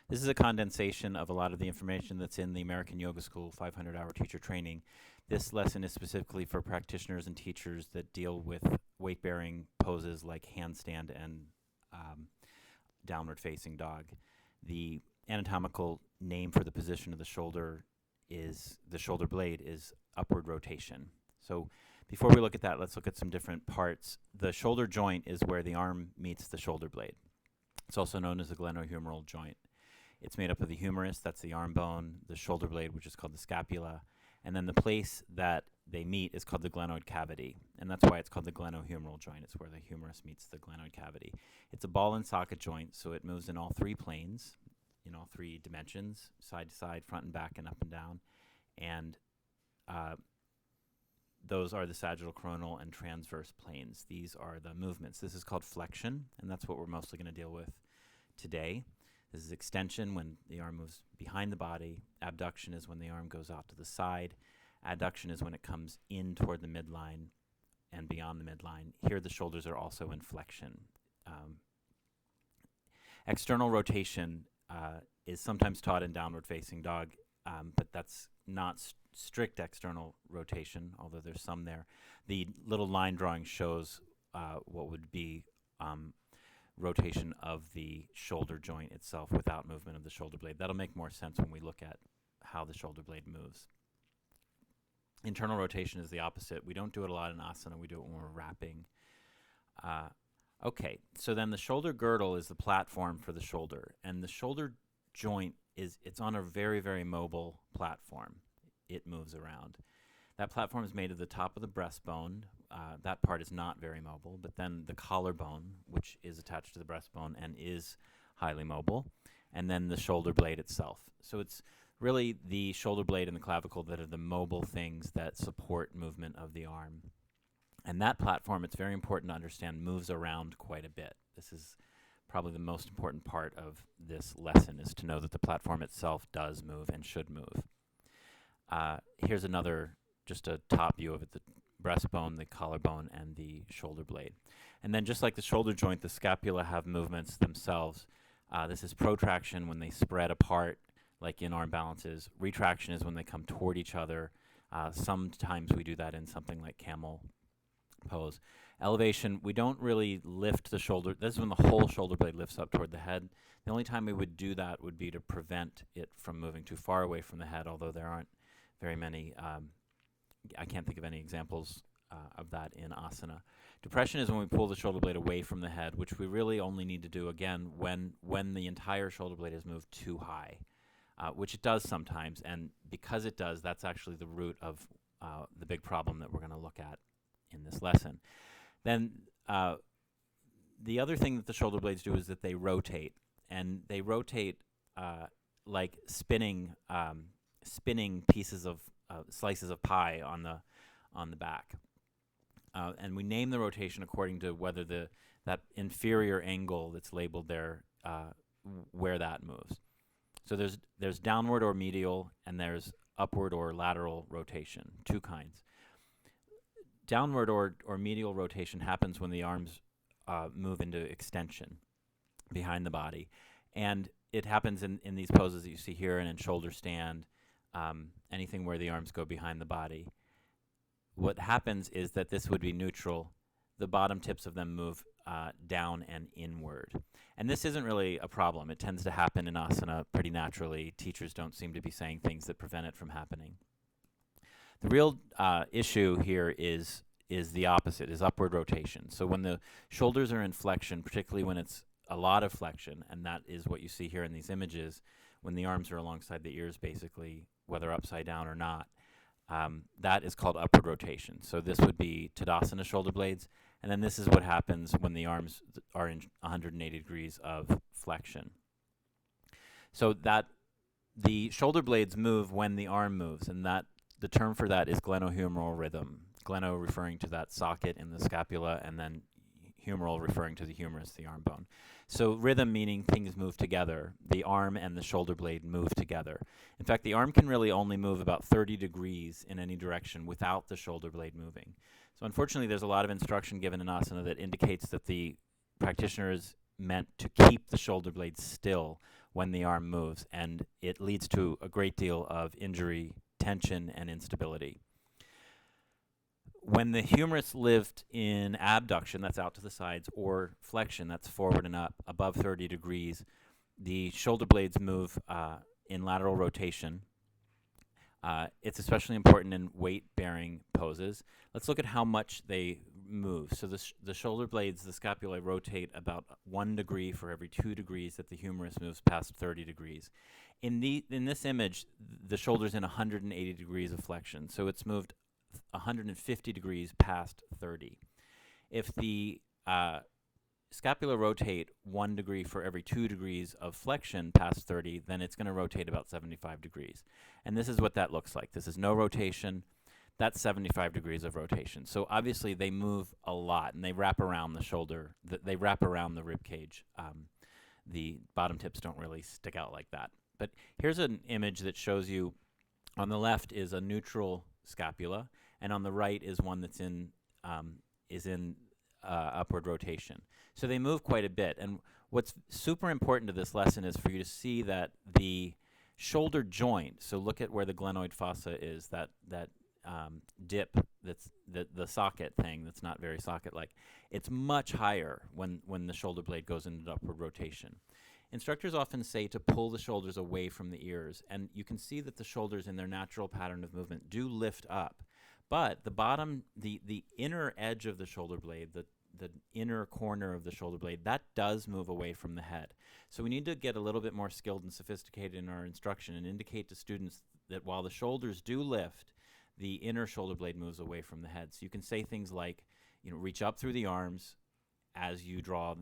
This is a condensation of a lot of the information that's in the American Yoga School 500-hour teacher training. This lesson is specifically for practitioners and teachers that deal with weight-bearing poses like handstand and downward-facing dog. The anatomical name for the position of the shoulder blade is upward rotation. So before we look at that, let's look at some different parts. The shoulder joint is where the arm meets the shoulder blade. It's also known as the glenohumeral joint. It's made up of the humerus, that's the arm bone, the shoulder blade, which is called the scapula, and then the place that they meet is called the glenoid cavity, and that's why it's called the glenohumeral joint. It's where the humerus meets the glenoid cavity. It's a ball and socket joint, so it moves in all three planes, in all three dimensions, side to side, front and back, and up and down, and those are the sagittal, coronal, and transverse planes. These are the movements. This is called flexion, and that's what we're mostly going to deal with today. This is extension, when the arm moves behind the body. Abduction is when the arm goes out to the side. Adduction is when it comes in toward the midline and beyond the midline. Here the shoulders are also in flexion. External rotation is sometimes taught in downward facing dog, but that's not strict external rotation, although there's some there. The little line drawing shows what would be rotation of the shoulder joint itself without movement of the shoulder blade. That'll make more sense when we look at how the shoulder blade moves. Internal rotation is the opposite. We don't do it a lot in asana. We do it when we're wrapping. Okay, so then the shoulder girdle is the platform for the shoulder, and the shoulder joint it's on a very, very mobile platform. It moves around. That platform is made of the top of the breastbone. That part is not very mobile, but then the collarbone, which is attached to the breastbone and is highly mobile, and then the shoulder blade itself. So it's really the shoulder blade and the clavicle that are the mobile things that support movement of the arm. And that platform, it's very important to understand, moves around quite a bit. This is probably the most important part of this lesson, is to know that the platform itself does move and should move. Here's another, just a top view of it, the breastbone, the collarbone, and the shoulder blade. And then just like the shoulder joint, the scapula have movements themselves. This is protraction when they spread apart, like in arm balances. Retraction is when they come toward each other. Sometimes we do that in something like camel pose. Elevation, we don't really lift the shoulder. This is when the whole shoulder blade lifts up toward the head. The only time we would do that would be to prevent it from moving too far away from the head, although there aren't very many, I can't think of any examples of that in asana. Depression is when we pull the shoulder blade away from the head, which we really only need to do, again, when the entire shoulder blade is moved too high, which it does sometimes, and because it does, that's actually the root of the big problem that we're going to look at in this lesson. Then the other thing that the shoulder blades do is that they rotate, and they rotate like spinning pieces of slices of pie on the back, and we name the rotation according to whether that inferior angle that's labeled there, where that moves. So there's downward or medial, and there's upward or lateral rotation, two kinds. Downward or medial rotation happens when the arms move into extension behind the body, and it happens in these poses that you see here and in shoulder stand, anything where the arms go behind the body. What happens is that this would be neutral. The bottom tips of them move down and inward. And this isn't really a problem. It tends to happen in asana pretty naturally. Teachers don't seem to be saying things that prevent it from happening. The real issue here is the opposite, is upward rotation. So when the shoulders are in flexion, particularly when it's a lot of flexion, and that is what you see here in these images, when the arms are alongside the ears basically, whether upside down or not, that is called upward rotation. So this would be Tadasana shoulder blades, and then this is what happens when the arms are in 180 degrees of flexion. So that the shoulder blades move when the arm moves, and that the term for that is glenohumeral rhythm. Gleno referring to that socket in the scapula, and then humeral referring to the humerus, the arm bone. So rhythm meaning things move together. The arm and the shoulder blade move together. In fact, the arm can really only move about 30 degrees in any direction without the shoulder blade moving. So unfortunately, there's a lot of instruction given in asana that indicates that the practitioner is meant to keep the shoulder blade still when the arm moves, and it leads to a great deal of injury, tension, and instability. When the humerus lift in abduction, that's out to the sides, or flexion, that's forward and up, above 30 degrees, the shoulder blades move in lateral rotation. It's especially important in weight-bearing poses. Let's look at how much they move. So the shoulder blades, the scapulae, rotate about 1 degree for every 2 degrees that the humerus moves past 30 degrees. In this image, the shoulder's in 180 degrees of flexion, so it's moved 150 degrees past 30. If the scapula rotate 1 degree for every 2 degrees of flexion past 30, then it's going to rotate about 75 degrees. And this is what that looks like. This is no rotation. That's 75 degrees of rotation. So obviously they move a lot, and they wrap around the shoulder. They wrap around the rib cage. The bottom tips don't really stick out like that. But here's an image that shows you, on the left is a neutral scapula, and on the right is one that's in upward rotation. So they move quite a bit. And what's super important to this lesson is for you to see that the shoulder joint, so look at where the glenoid fossa is, that dip, that's the socket thing that's not very socket-like. It's much higher when the shoulder blade goes into upward rotation. Instructors often say to pull the shoulders away from the ears, and you can see that the shoulders in their natural pattern of movement do lift up. But the bottom, the inner edge of the shoulder blade, the inner corner of the shoulder blade, that does move away from the head. So we need to get a little bit more skilled and sophisticated in our instruction and indicate to students that while the shoulders do lift, the inner shoulder blade moves away from the head. So you can say things like, reach up through the arms as you draw,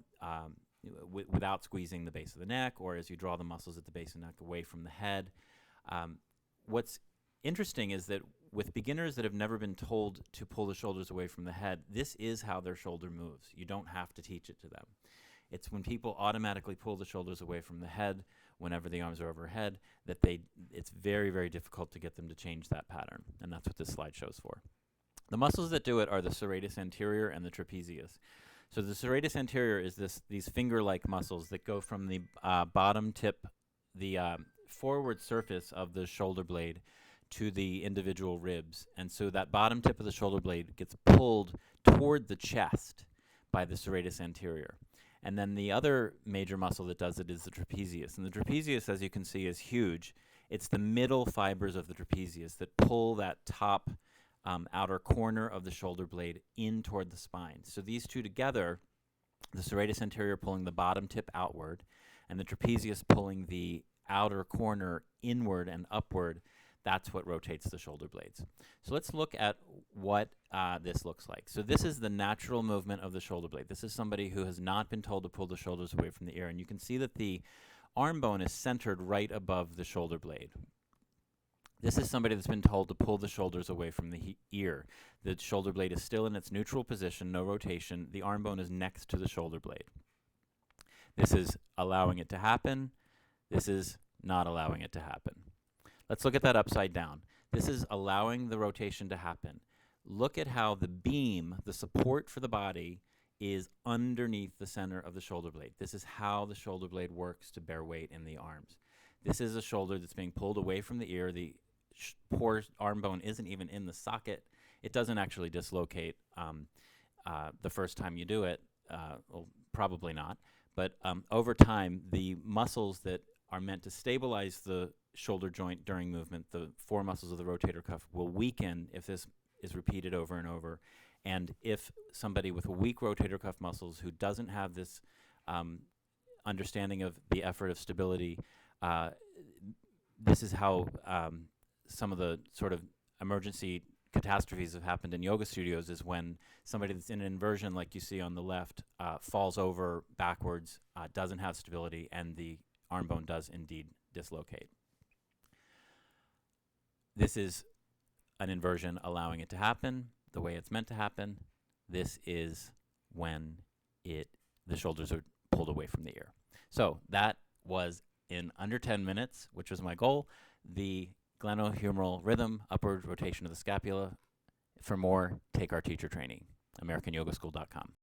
without squeezing the base of the neck, or as you draw the muscles at the base of the neck away from the head. What's interesting is that with beginners that have never been told to pull the shoulders away from the head, this is how their shoulder moves. You don't have to teach it to them. It's when people automatically pull the shoulders away from the head whenever the arms are overhead that it's very, very difficult to get them to change that pattern, and that's what this slide shows for. The muscles that do it are the serratus anterior and the trapezius. So the serratus anterior is these finger-like muscles that go from the bottom tip, the forward surface of the shoulder blade, to the individual ribs. And so that bottom tip of the shoulder blade gets pulled toward the chest by the serratus anterior. And then the other major muscle that does it is the trapezius. And the trapezius, as you can see, is huge. It's the middle fibers of the trapezius that pull that top outer corner of the shoulder blade in toward the spine. So these two together, the serratus anterior pulling the bottom tip outward, and the trapezius pulling the outer corner inward and upward, that's what rotates the shoulder blades. So let's look at what this looks like. So this is the natural movement of the shoulder blade. This is somebody who has not been told to pull the shoulders away from the ear, and you can see that the arm bone is centered right above the shoulder blade. This is somebody that's been told to pull the shoulders away from the ear. The shoulder blade is still in its neutral position, no rotation. The arm bone is next to the shoulder blade. This is allowing it to happen. This is not allowing it to happen. Let's look at that upside down. This is allowing the rotation to happen. Look at how the beam, the support for the body, is underneath the center of the shoulder blade. This is how the shoulder blade works to bear weight in the arms. This is a shoulder that's being pulled away from the ear. The poor arm bone isn't even in the socket. It doesn't actually dislocate the first time you do it. Well, probably not. But over time, the muscles that are meant to stabilize the shoulder joint during movement, the four muscles of the rotator cuff, will weaken if this is repeated over and over. And if somebody with weak rotator cuff muscles who doesn't have this understanding of the effort of stability, this is how some of the sort of emergency catastrophes have happened in yoga studios, is when somebody that's in an inversion, like you see on the left, falls over backwards, doesn't have stability, and the arm bone does indeed dislocate. This is an inversion allowing it to happen the way it's meant to happen. This is when the shoulders are pulled away from the ear. So that was, in under 10 minutes, which was my goal, the glenohumeral rhythm, upward rotation of the scapula. For more, take our teacher training, AmericanYogaSchool.com.